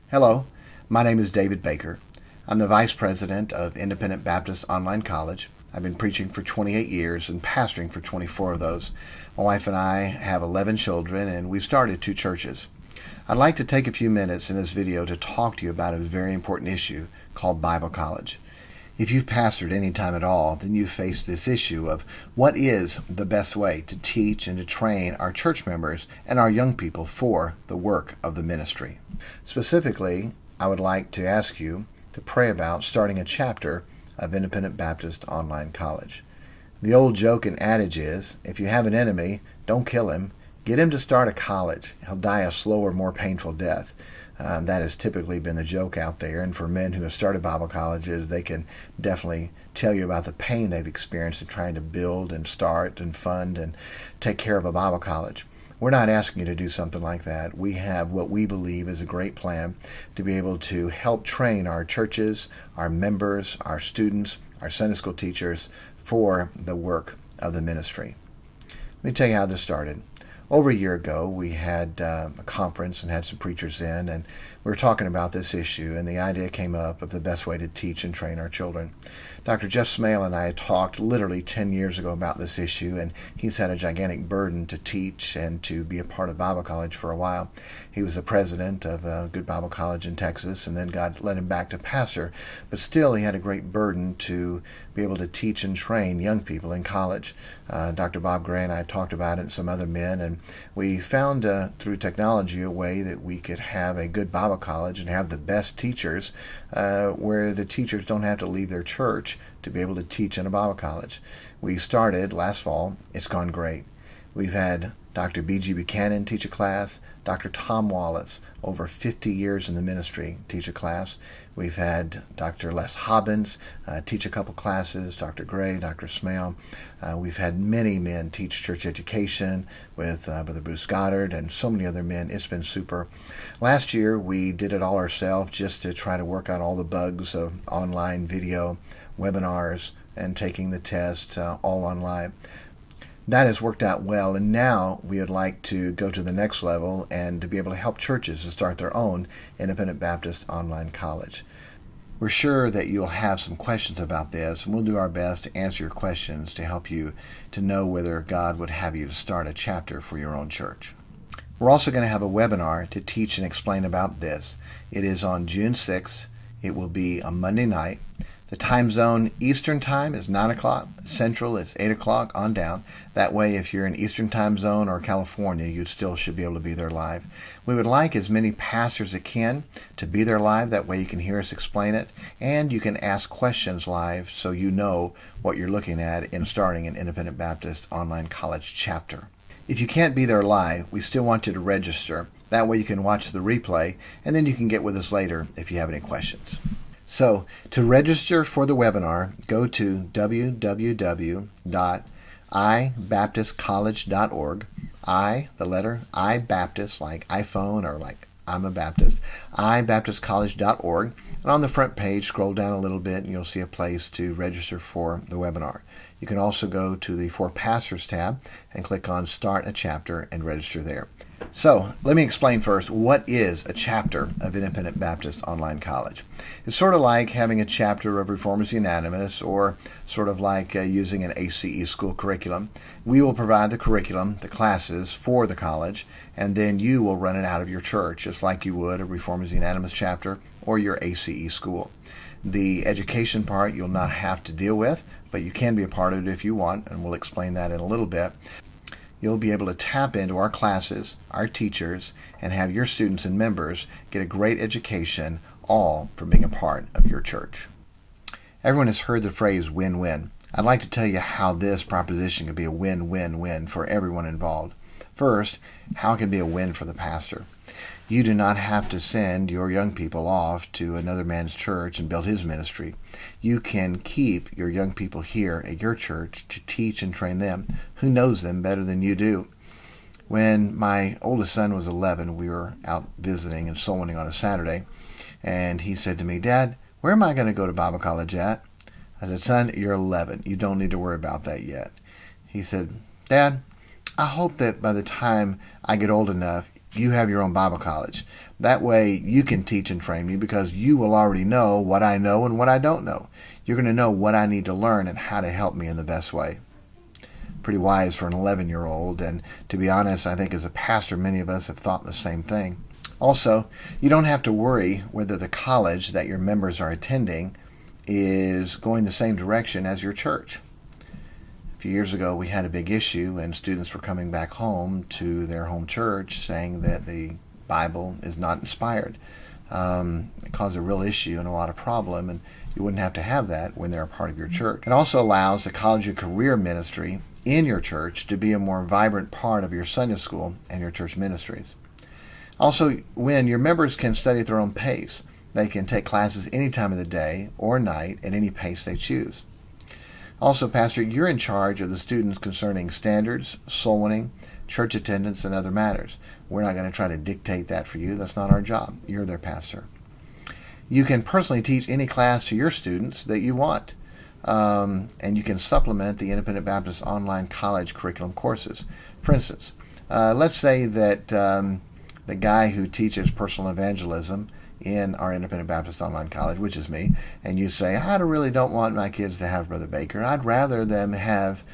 Hello, my name is David Baker. I'm the Vice President of Independent Baptist Online College. I've been preaching for 28 years and pastoring for 24 of those. My wife and I have 11 children, and we've started 2 churches. I'd like to take a few minutes in this video to talk to you about a very important issue called Bible college. If you've pastored any time at all, then you've faced this issue of what is the best way to teach and to train our church members and our young people for the work of the ministry. Specifically, I would like to ask you to pray about starting a chapter of Independent Baptist Online College. The old joke and adage is, if you have an enemy, don't kill him. Get him to start a college. He'll die a slower, more painful death. That has typically been the joke out there, and for men who have started Bible colleges, they can definitely tell you about the pain they've experienced in trying to build and start and fund and take care of a Bible college. We're not asking you to do something like that. We have what we believe is a great plan to be able to help train our churches, our members, our students, our Sunday school teachers for the work of the ministry. Let me tell you how this started. Over a year ago, we had a conference and had some preachers in, and we were talking about this issue, and the idea came up of the best way to teach and train our children. Dr. Jeff Smale and I had talked literally 10 years ago about this issue, and he's had a gigantic burden to teach and to be a part of Bible college for a while. He was the president of a good Bible college in Texas, and then God led him back to pastor, but still he had a great burden to be able to teach and train young people in college. Dr. Bob Gray and I talked about it, and some other men, and we found through technology a way that we could have a good Bible college and have the best teachers where the teachers don't have to leave their church to be able to teach in a Bible college. We started last fall. It's gone great. We've had Dr. B.G. Buchanan teach a class, Dr. Tom Wallace, over 50 years in the ministry, teach a class. We've had Dr. Les Hobbins teach a couple classes, Dr. Gray, Dr. Smale. We've had many men teach church education with Brother Bruce Goddard and so many other men. It's been super. Last year, we did it all ourselves just to try to work out all the bugs of online video, webinars, and taking the test all online. That has worked out well, and now we would like to go to the next level and to be able to help churches to start their own Independent Baptist Online College. We're sure that you'll have some questions about this, and we'll do our best to answer your questions to help you to know whether God would have you to start a chapter for your own church. We're also going to have a webinar to teach and explain about this. It is on June 6th. It will be a Monday night. The time zone, Eastern time is 9 o'clock, Central is 8 o'clock on down. That way, if you're in Eastern time zone or California, you still should be able to be there live. We would like as many pastors as can to be there live. That way you can hear us explain it, and you can ask questions live so you know what you're looking at in starting an Independent Baptist Online College chapter. If you can't be there live, we still want you to register. That way you can watch the replay, and then you can get with us later if you have any questions. So, to register for the webinar, go to www.ibaptistcollege.org. The letter I, Baptist, like iPhone or like I'm a Baptist, ibaptistcollege.org. And on the front page, scroll down a little bit and you'll see a place to register for the webinar. You can also go to the For Pastors tab and click on Start a Chapter and register there. So, let me explain first, what is a chapter of Independent Baptist Online College? It's sort of like having a chapter of Reformers Unanimous, or sort of like using an ACE school curriculum. We will provide the curriculum, the classes for the college, and then you will run it out of your church, just like you would a Reformers Unanimous chapter or your ACE school. The education part you'll not have to deal with, but you can be a part of it if you want, and we'll explain that in a little bit. You'll be able to tap into our classes, our teachers, and have your students and members get a great education, all from being a part of your church. Everyone has heard the phrase win-win. I'd like to tell you how this proposition can be a win-win-win for everyone involved. First, how it can be a win for the pastor. You do not have to send your young people off to another man's church and build his ministry. You can keep your young people here at your church to teach and train them. Who knows them better than you do? When my oldest son was 11, we were out visiting and soul winning on a Saturday, and he said to me, "Dad, where am I going to go to Bible college at?" I said, "Son, you're 11. You don't need to worry about that yet." He said, "Dad, I hope that by the time I get old enough, you have your own Bible college. That way you can teach and train me because you will already know what I know and what I don't know. You're going to know what I need to learn and how to help me in the best way. Pretty wise for an 11-year-old, and to be honest, I think as a pastor, many of us have thought the same thing. Also, you don't have to worry whether the college that your members are attending is going the same direction as your church. A few years ago, we had a big issue, and students were coming back home to their home church saying that the Bible is not inspired. It caused a real issue and a lot of problem, and you wouldn't have to have that when they're a part of your church. It also allows the college and career ministry in your church to be a more vibrant part of your Sunday school and your church ministries. Also, when your members can study at their own pace, they can take classes any time of the day or night at any pace they choose. Also, Pastor, you're in charge of the students concerning standards, soul winning, church attendance, and other matters. We're not going to try to dictate that for you. That's not our job. You're their pastor. You can personally teach any class to your students that you want, and you can supplement the Independent Baptist Online College curriculum courses. For instance, let's say that the guy who teaches personal evangelism in our Independent Baptist Online College, which is me, and you say, I really don't want my kids to have Brother Baker. I'd rather them have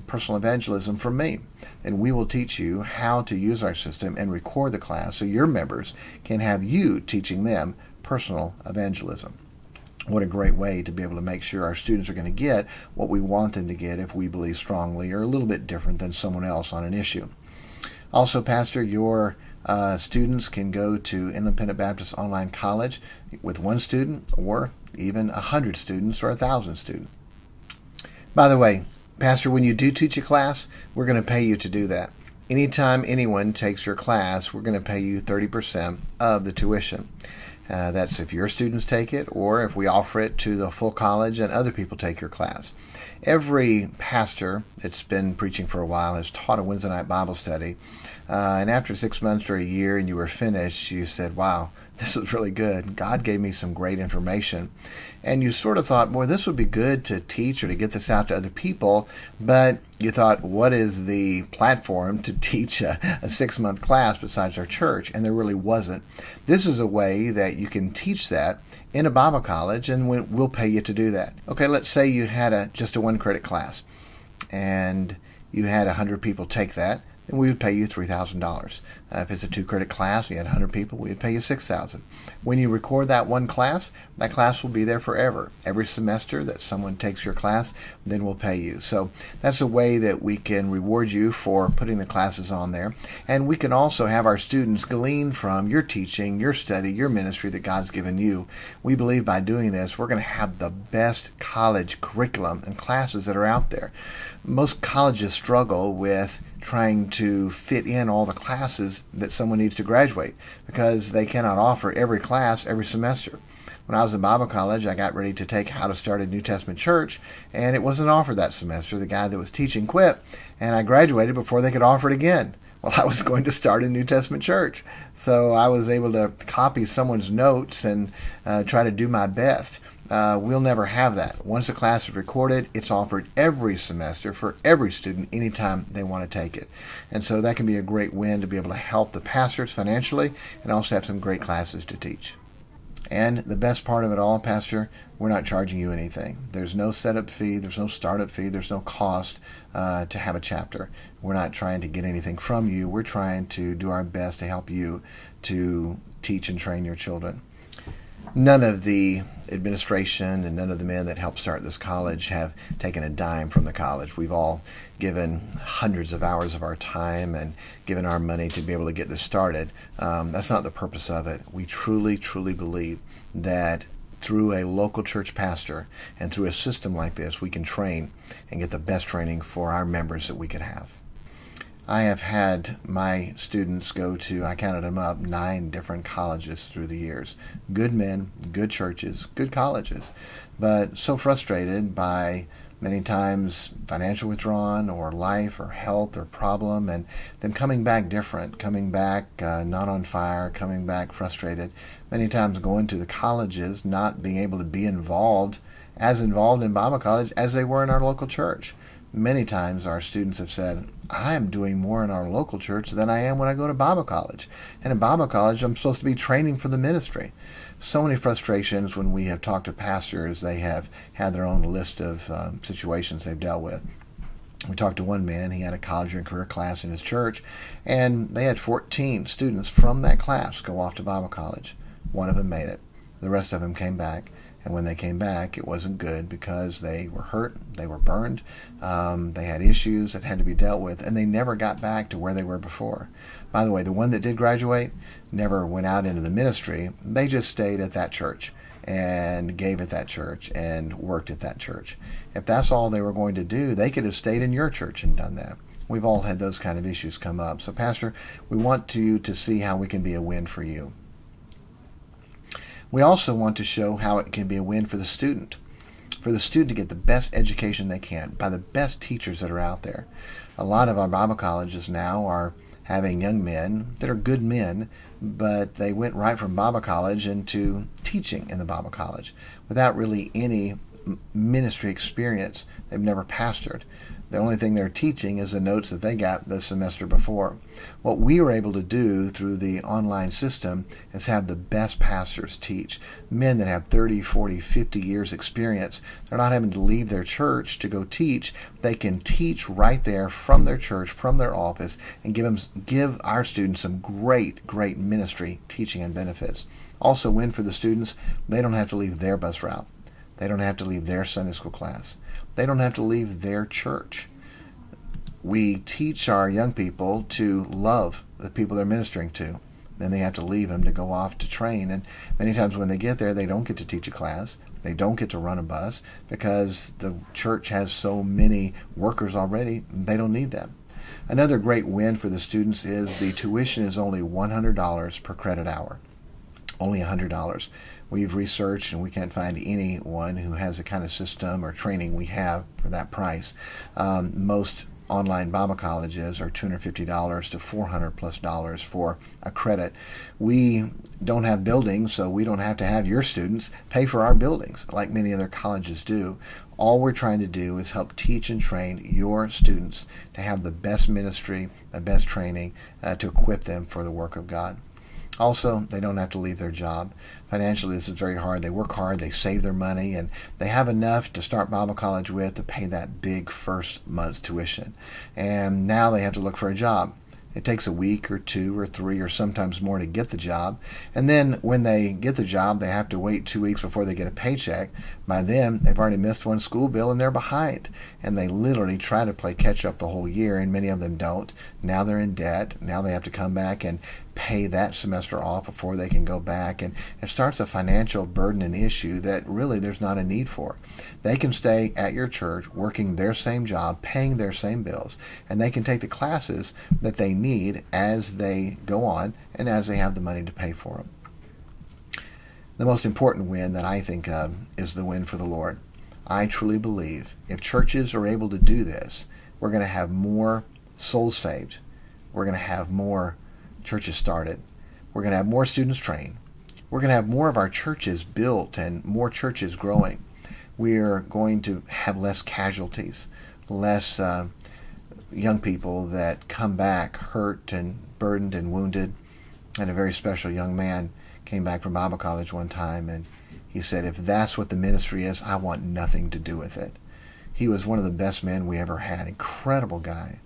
personal evangelism from me. And we will teach you how to use our system and record the class so your members can have you teaching them personal evangelism. What a great way to be able to make sure our students are going to get what we want them to get if we believe strongly or a little bit different than someone else on an issue. Also, Pastor, your students can go to Independent Baptist Online College with one student or even 100 students or 1,000 students. By the way, Pastor, when you do teach a class, we're going to pay you to do that. Anytime anyone takes your class, we're going to pay you 30% of the tuition. That's if your students take it or if we offer it to the full college and other people take your class. Every pastor that's been preaching for a while has taught a Wednesday night Bible study. And after 6 months or a year and you were finished, you said, wow, this was really good. God gave me some great information. And you sort of thought, boy, this would be good to teach or to get this out to other people. But you thought, what is the platform to teach a 6-month class besides our church? And there really wasn't. This is a way that you can teach that in a Bible college, and we'll pay you to do that. Okay, let's say you had just a 1-credit class, and you had 100 people take that. Then we would pay you $3,000. If it's a 2-credit class, we had 100 people, we would pay you $6,000. When you record that one class, that class will be there forever. Every semester that someone takes your class, then we'll pay you. So that's a way that we can reward you for putting the classes on there. And we can also have our students glean from your teaching, your study, your ministry that God's given you. We believe by doing this, we're going to have the best college curriculum and classes that are out there. Most colleges struggle with trying to fit in all the classes that someone needs to graduate because they cannot offer every class every semester. When I was in Bible college, I got ready to take How to Start a New Testament Church, and it wasn't offered that semester. The guy that was teaching quit, and I graduated before they could offer it again. Well, I was going to start a New Testament church, so I was able to copy someone's notes and try to do my best. We'll never have that. Once a class is recorded, it's offered every semester for every student anytime they want to take it. And so that can be a great win to be able to help the pastors financially and also have some great classes to teach. And the best part of it all, Pastor, we're not charging you anything. There's no setup fee, there's no startup fee, there's no cost to have a chapter. We're not trying to get anything from you. We're trying to do our best to help you to teach and train your children. None of the administration and none of the men that helped start this college have taken a dime from the college. We've all given hundreds of hours of our time and given our money to be able to get this started. That's not the purpose of it. We truly, truly believe that through a local church pastor and through a system like this, we can train and get the best training for our members that we could have. I have had my students go to, I counted them up, 9 different colleges through the years. Good men, good churches, good colleges, but so frustrated by many times financial withdrawal or life or health or problem, and them coming back different, coming back not on fire, coming back frustrated, many times going to the colleges, not being able to be involved in Bible college as they were in our local church. Many times our students have said, I am doing more in our local church than I am when I go to Bible college. And in Bible college, I'm supposed to be training for the ministry. So many frustrations when we have talked to pastors. They have had their own list of situations they've dealt with. We talked to one man. He had a college and career class in his church, and they had 14 students from that class go off to Bible college. One of them made it. The rest of them came back. And when they came back, it wasn't good because they were hurt, they were burned, they had issues that had to be dealt with, and they never got back to where they were before. By the way, the one that did graduate never went out into the ministry. They just stayed at that church and gave at that church and worked at that church. If that's all they were going to do, they could have stayed in your church and done that. We've all had those kind of issues come up. So, Pastor, we want you to see how we can be a win for you. We also want to show how it can be a win for the student to get the best education they can by the best teachers that are out there. A lot of our Bible colleges now are having young men that are good men, but they went right from Bible college into teaching in the Bible college without really any ministry experience. They've never pastored. The only thing they're teaching is the notes that they got the semester before. What we were able to do through the online system is have the best pastors teach. Men that have 30, 40, 50 years experience. They're not having to leave their church to go teach. They can teach right there from their church, from their office, and give our students some great ministry teaching and benefits. Also win for the students, they don't have to leave their bus route. They don't have to leave their Sunday school class. They don't have to leave their church. We teach our young people to love the people they're ministering to. Then they have to leave them to go off to train. And many times when they get there, they don't get to teach a class. They don't get to run a bus because the church has so many workers already, they don't need them. Another great win for the students is the tuition is only $100 per credit hour. Only $100. We've researched and we can't find anyone who has the kind of system or training we have for that price. Most online Bible colleges are $250 to $400+ for a credit. We don't have buildings, so we don't have to have your students pay for our buildings like many other colleges do. All we're trying to do is help teach and train your students to have the best ministry, the best training to equip them for the work of God. Also, they don't have to leave their job. Financially, this is very hard. They work hard, they save their money, and they have enough to start Bible college with to pay that big first month's tuition. And now they have to look for a job. It takes a week or 2 or 3 or sometimes more to get the job. And then when they get the job, they have to wait 2 weeks before they get a paycheck. By then, they've already missed one school bill and they're behind. And they literally try to play catch up the whole year, and many of them don't. Now they're in debt. Now they have to come back and pay that semester off before they can go back. And it starts a financial burden and issue that really there's not a need for. They can stay at your church working their same job, paying their same bills, and they can take the classes that they need as they go on and as they have the money to pay for them. The most important win that I think of is the win for the Lord. I truly believe if churches are able to do this, we're going to have more souls saved. We're going to have more churches started. We're going to have more students trained. We're going to have more of our churches built and more churches growing. We're going to have less casualties, less young people that come back hurt and burdened and wounded. And a very special young man came back from Bible college one time, and he said, if that's what the ministry is, I want nothing to do with it. He was one of the best men we ever had. Incredible guy.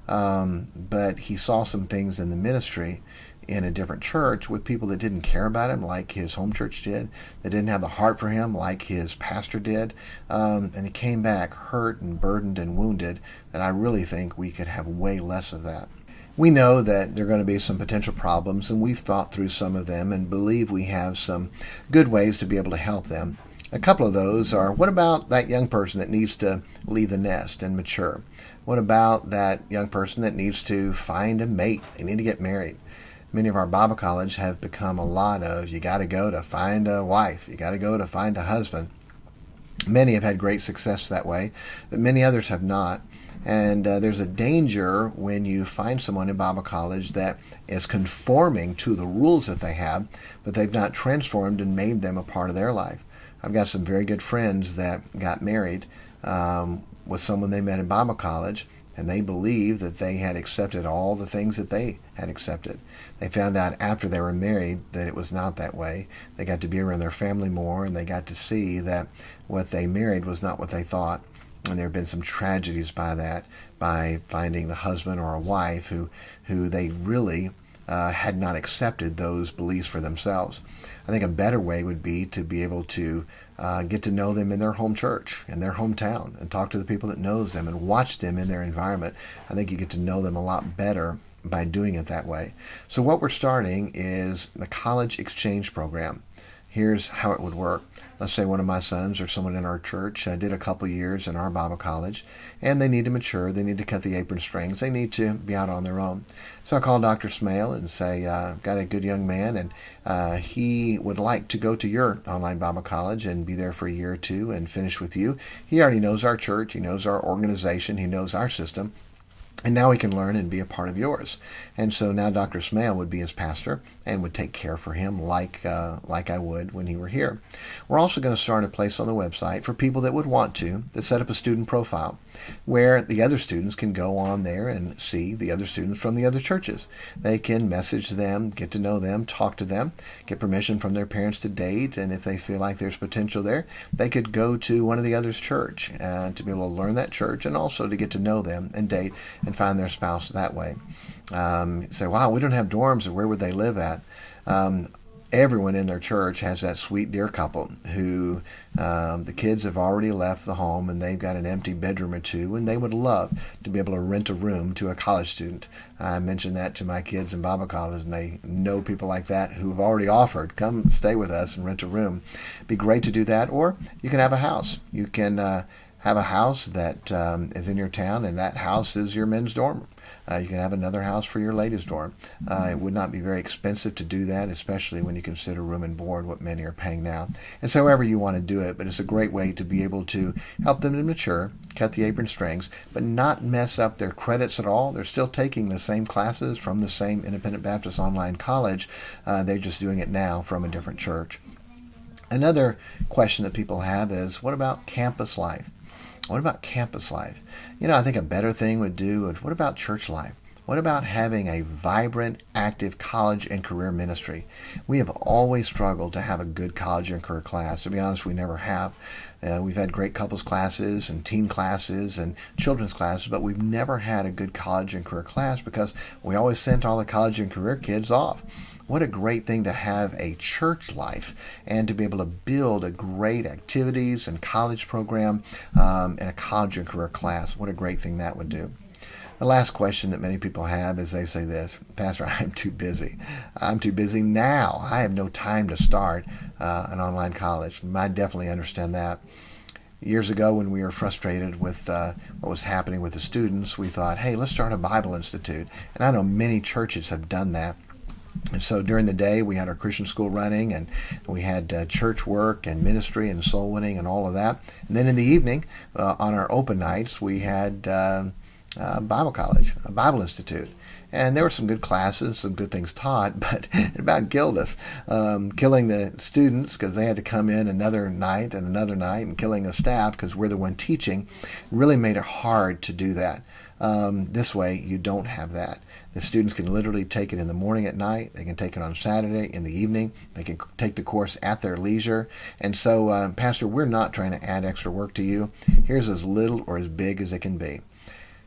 But he saw some things in the ministry in a different church with people that didn't care about him like his home church did, that didn't have the heart for him like his pastor did, and he came back hurt and burdened and wounded, that I really think we could have way less of that. We know that there are going to be some potential problems, and we've thought through some of them and believe we have some good ways to be able to help them. A couple of those are, what about that young person that needs to leave the nest and mature? What about that young person that needs to find a mate? They need to get married. Many of our Bible college have become a lot of, you got to go to find a wife. You got to go to find a husband. Many have had great success that way, but many others have not. And there's a danger when you find someone in Bible college that is conforming to the rules that they have, but they've not transformed and made them a part of their life. I've got some very good friends that got married with someone they met in Bible college, and they believed that they had accepted all the things that they had accepted. They found out after they were married that it was not that way. They got to be around their family more, and they got to see that what they married was not what they thought. And there have been some tragedies by that, by finding the husband or a wife who they really had not accepted those beliefs for themselves. I think a better way would be to be able to get to know them in their home church, in their hometown, and talk to the people that knows them and watch them in their environment. I think you get to know them a lot better by doing it that way. So what we're starting is the college exchange program. Here's how it would work. Let's say one of my sons or someone in our church did a couple years in our Bible college, and they need to mature, they need to cut the apron strings, they need to be out on their own. So I call Dr. Smale and say, got a good young man, and he would like to go to your online Bible college and be there for a year or two and finish with you. He already knows our church, he knows our organization, he knows our system. And now he can learn and be a part of yours. And so now Dr. Smale would be his pastor and would take care for him like I would when he were here. We're also going to start a place on the website for people that would want to set up a student profile where the other students can go on there and see the other students from the other churches. They can message them, get to know them, talk to them, get permission from their parents to date, and if they feel like there's potential there, they could go to one of the other's church to be able to learn that church and also to get to know them and date and find their spouse that way. Say, wow, we don't have dorms, or where would they live at? Everyone in their church has that sweet dear couple who the kids have already left the home and they've got an empty bedroom or two, and they would love to be able to rent a room to a college student. I mentioned that to my kids in Bible college, and they know people like that who have already offered, come stay with us and rent a room. It'd be great to do that. Or you can have a house. You can have a house that is in your town, and that house is your men's dorm. You can have another house for your ladies' dorm. It would not be very expensive to do that, especially when you consider room and board, what many are paying now. And so however you want to do it, but it's a great way to be able to help them to mature, cut the apron strings, but not mess up their credits at all. They're still taking the same classes from the same Independent Baptist Online College. They're just doing it now from a different church. Another question that people have is, what about campus life? What about campus life? I think a better thing would do is, what about church life? What about having a vibrant, active college and career ministry? We have always struggled to have a good college and career class. To be honest, we never have. We've had great couples classes and teen classes and children's classes, but we've never had a good college and career class because we always sent all the college and career kids off. What a great thing to have a church life and to be able to build a great activities and college program and a college and career class. What a great thing that would do. The last question that many people have is they say this, Pastor, I'm too busy. I'm too busy now. I have no time to start an online college. I definitely understand that. Years ago, when we were frustrated with what was happening with the students, we thought, hey, let's start a Bible Institute. And I know many churches have done that. And so during the day, we had our Christian school running, and we had church work and ministry and soul winning and all of that. And then in the evening, on our open nights, we had Bible college, a Bible Institute. And there were some good classes, some good things taught, but it about killed us. Killing the students because they had to come in another night and killing the staff because we're the one teaching really made it hard to do that. This way, you don't have that. The students can literally take it in the morning, at night. They can take it on Saturday, in the evening. They can take the course at their leisure. And so, Pastor, we're not trying to add extra work to you. Here's as little or as big as it can be.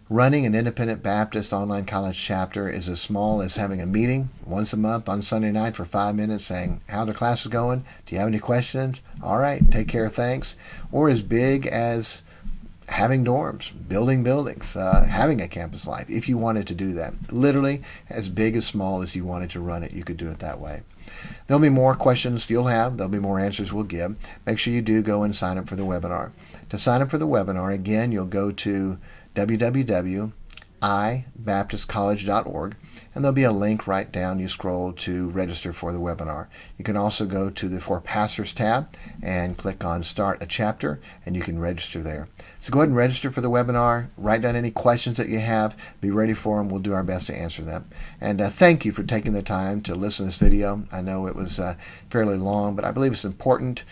Running an Independent Baptist Online College chapter is as small as having a meeting once a month on Sunday night for 5 minutes saying, how the class is going? Do you have any questions? All right, take care, thanks. Or as big as having dorms, building buildings, having a campus life, if you wanted to do that. Literally, as big as small as you wanted to run it, you could do it that way. There'll be more questions you'll have. There'll be more answers we'll give. Make sure you do go and sign up for the webinar. To sign up for the webinar, again, you'll go to www.ibocc.com. ibaptistcollege.org, and there'll be a link right down. You scroll to register for the webinar. You can also go to the For Pastors tab and click on Start a Chapter, and you can register there. So go ahead and register for the webinar. Write down any questions that you have. Be ready for them. We'll do our best to answer them. And thank you for taking the time to listen to this video. I know it was fairly long, but I believe it's important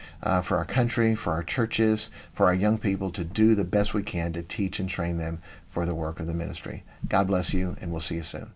for our country, for our churches, for our young people to do the best we can to teach and train them for the work of the ministry. God bless you, and we'll see you soon.